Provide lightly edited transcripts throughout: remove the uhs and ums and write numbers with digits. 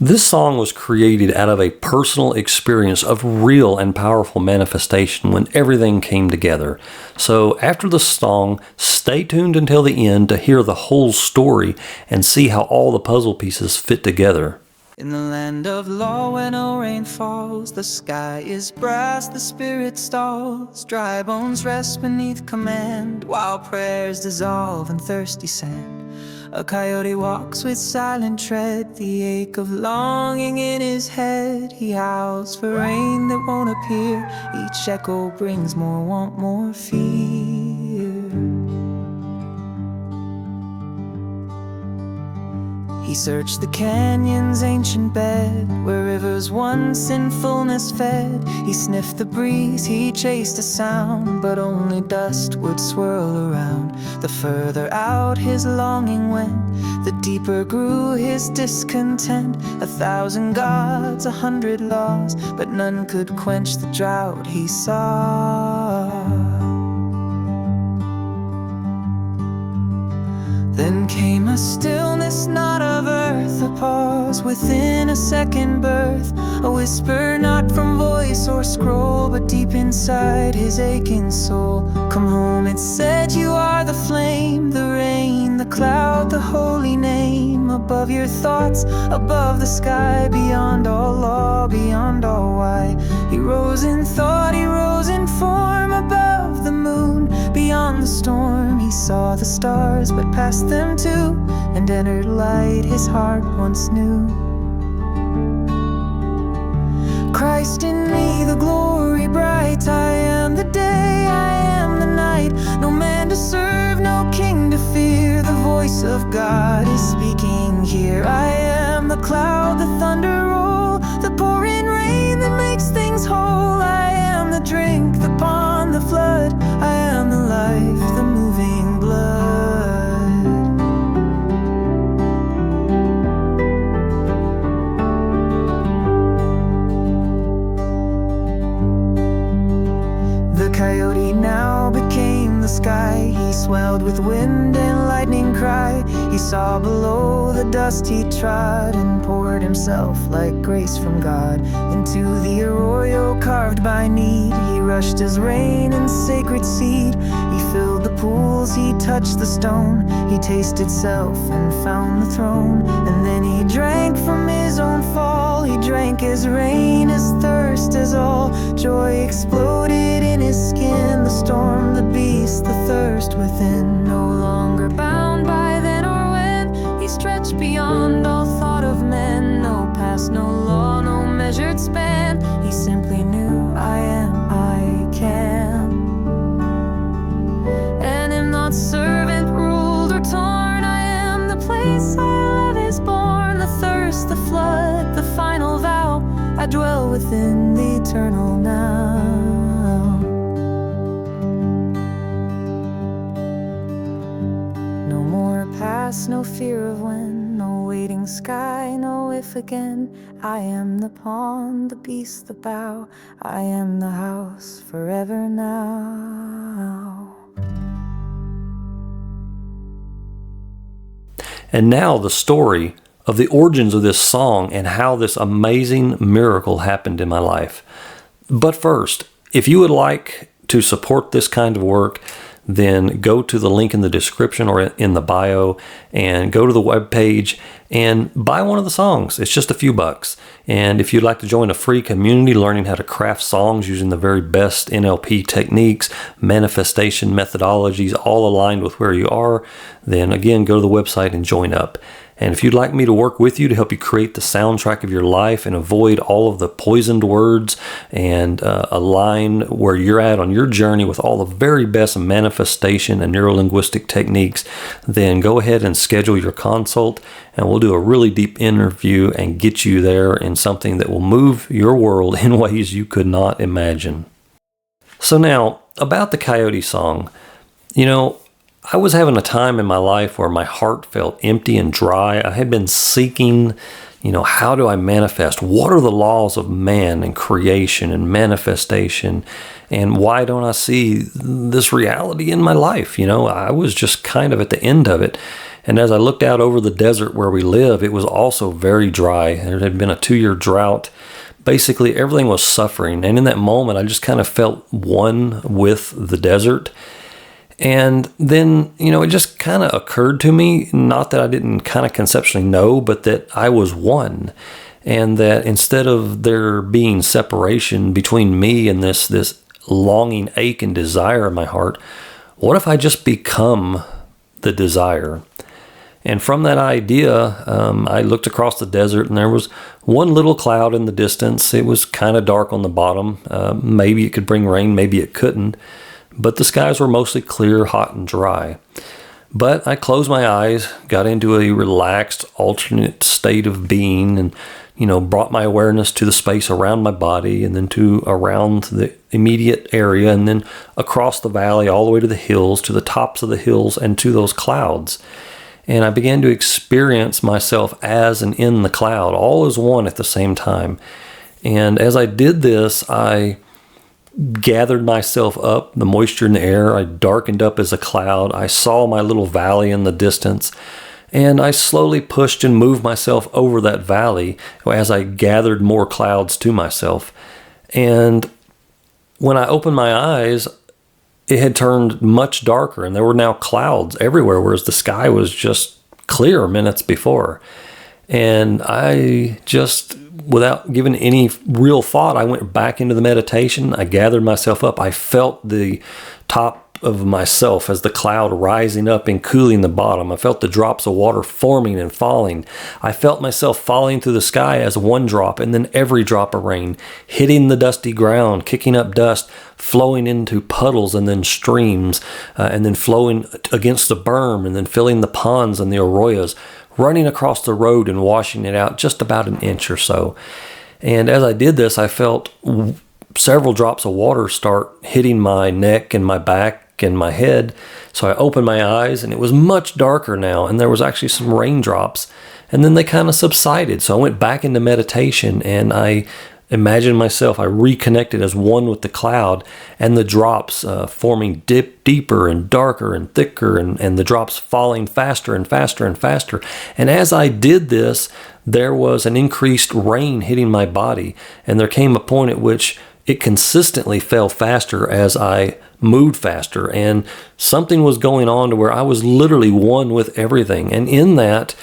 This song was created out of a personal experience of real and powerful manifestation when everything came together. So after the song, stay tuned until the end to hear the whole story and see how all the puzzle pieces fit together. In the land of law where no rain falls, the sky is brass, the spirit stalls. Dry bones rest beneath command, while prayers dissolve in thirsty sand. A coyote walks with silent tread, the ache of longing in his head. He howls for rain that won't appear, each echo brings more want, more fear. He searched the canyon's ancient bed, where rivers once in fullness fed. He sniffed the breeze, he chased a sound, but only dust would swirl around. The further out his longing went, the deeper grew his discontent. 1,000 gods, 100 laws, but none could quench the drought he saw. Then came a stillness not of earth, a pause within a second birth, a whisper not from voice or scroll, but deep inside his aching soul. Come home, it said, you are the flame, the rain, the cloud, the holy name. Above your thoughts, above the sky, beyond all law, beyond all why. He rose in thought, he rose in form, above the moon, beyond the storm. He saw the stars, but passed them too, and entered light his heart once knew. Christ in me, the glory bright. I am the day, I am the night. No man to serve, no king to fear. The voice of God is speaking here. I am the cloud, the thunder roll, the pouring rain that makes things whole. I am the drink, the pond, the flood. I am the life, the moving blood. The coyote now became the sky. He swelled with wind and lightning cry. He saw below the dust he trod, and poured himself like grace from God into the arroyo carved by need. He rushed as rain and sacred seed. He filled the pools, he touched the stone. He tasted self and found the throne. And then he drank from his own fall. He drank as rain, as thirst, as all. Joy exploded in his skin. The storm, the beast, the thirst within. No longer bound by then or when. He stretched beyond all thought of men. No past, no law, no measured span. He simply knew, I am, I can. And am not servant, ruled or torn. I am the place I love is born. The thirst, the flood, the final vow. I dwell within the eternal now. No more past, no fear of when. No waiting sky, no if again. I am the pond, the beast, the bough. I am the house forever now. And now the story of the origins of this song and how this amazing miracle happened in my life. But first, if you would like to support this kind of work, then go to the link in the description or in the bio and go to the webpage and buy one of the songs. It's just a few bucks. And if you'd like to join a free community learning how to craft songs using the very best NLP techniques, manifestation methodologies, all aligned with where you are, then again, go to the website and join up. And if you'd like me to work with you to help you create the soundtrack of your life and avoid all of the poisoned words and align where you're at on your journey with all the very best manifestation and neurolinguistic techniques, then go ahead and schedule your consult and we'll do a really deep interview and get you there in something that will move your world in ways you could not imagine. So now, about the Coyote song, I was having a time in my life where my heart felt empty and dry. I had been seeking, how do I manifest? What are the laws of man and creation and manifestation? And why don't I see this reality in my life? I was just kind of at the end of it. And as I looked out over the desert where we live, it was also very dry. There had been a 2-year drought. Basically, everything was suffering. And in that moment, I just kind of felt one with the desert. And then, it just kind of occurred to me, not that I didn't kind of conceptually know, but that I was one. And that instead of there being separation between me and this longing, ache, and desire in my heart, what if I just become the desire? And from that idea, I looked across the desert, and there was one little cloud in the distance. It was kind of dark on the bottom. Maybe it could bring rain, maybe it couldn't. But the skies were mostly clear, hot, and dry. But I closed my eyes, got into a relaxed, alternate state of being, and brought my awareness to the space around my body, and then to around the immediate area, and then across the valley, all the way to the hills, to the tops of the hills, and to those clouds. And I began to experience myself as and in the cloud, all as one at the same time. And as I did this, I gathered myself up, the moisture in the air. I darkened up as a cloud. I saw my little valley in the distance. And I slowly pushed and moved myself over that valley as I gathered more clouds to myself. And when I opened my eyes, it had turned much darker, and there were now clouds everywhere, whereas the sky was just clear minutes before. And I just, without giving any real thought, I went back into the meditation. I gathered myself up. I felt the top of myself as the cloud rising up and cooling the bottom. I felt the drops of water forming and falling. I felt myself falling through the sky as one drop, and then every drop of rain hitting the dusty ground, kicking up dust, flowing into puddles and then streams, and then flowing against the berm, and then filling the ponds and the arroyos, running across the road and washing it out just about an inch or so. And as I did this, I felt several drops of water start hitting my neck and my back and my head. So I opened my eyes, and it was much darker now, and there was actually some raindrops, and then they kind of subsided. So I went back into meditation, and I imagined myself, I reconnected as one with the cloud, and the drops forming deeper and darker and thicker, and the drops falling faster and faster and faster. And as I did this, there was an increased rain hitting my body, and there came a point at which it consistently fell faster as I moved faster, and something was going on to where I was literally one with everything. And in that,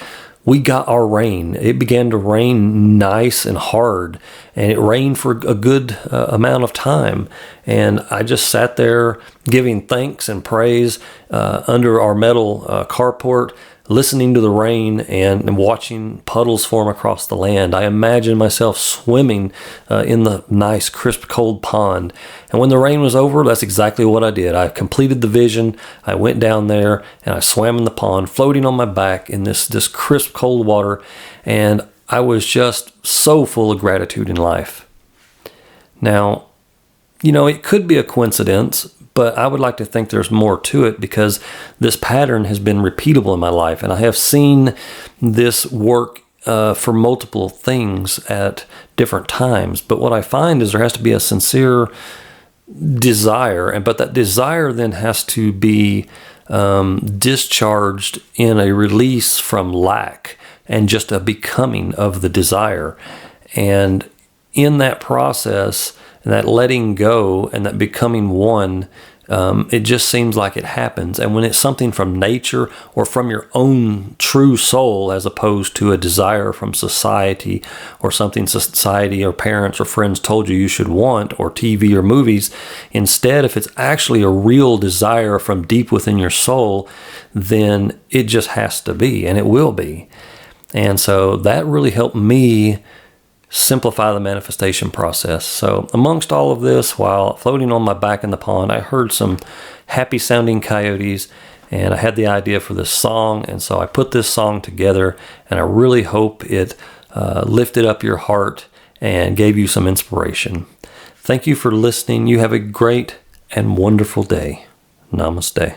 we got our rain. It began to rain nice and hard, and it rained for a good amount of time. And I just sat there giving thanks and praise under our metal carport, listening to the rain and watching puddles form across the land. I imagined myself swimming in the nice, crisp, cold pond. And when the rain was over, that's exactly what I did. I completed the vision. I went down there and I swam in the pond, floating on my back in this crisp, cold water. And I was just so full of gratitude in life. Now, it could be a coincidence, but I would like to think there's more to it, because this pattern has been repeatable in my life, and I have seen this work for multiple things at different times. But what I find is there has to be a sincere desire, but that desire then has to be discharged in a release from lack and just a becoming of the desire. And in that process, and that letting go and that becoming one, it just seems like it happens. And when it's something from nature or from your own true soul, as opposed to a desire from society or something society or parents or friends told you should want, or TV or movies, instead, if it's actually a real desire from deep within your soul, then it just has to be, and it will be. And so that really helped me simplify the manifestation process. So amongst all of this, while floating on my back in the pond, I heard some happy sounding coyotes, and I had the idea for this song. And so I put this song together, and I really hope it lifted up your heart and gave you some inspiration. Thank you for listening. You have a great and wonderful day. Namaste.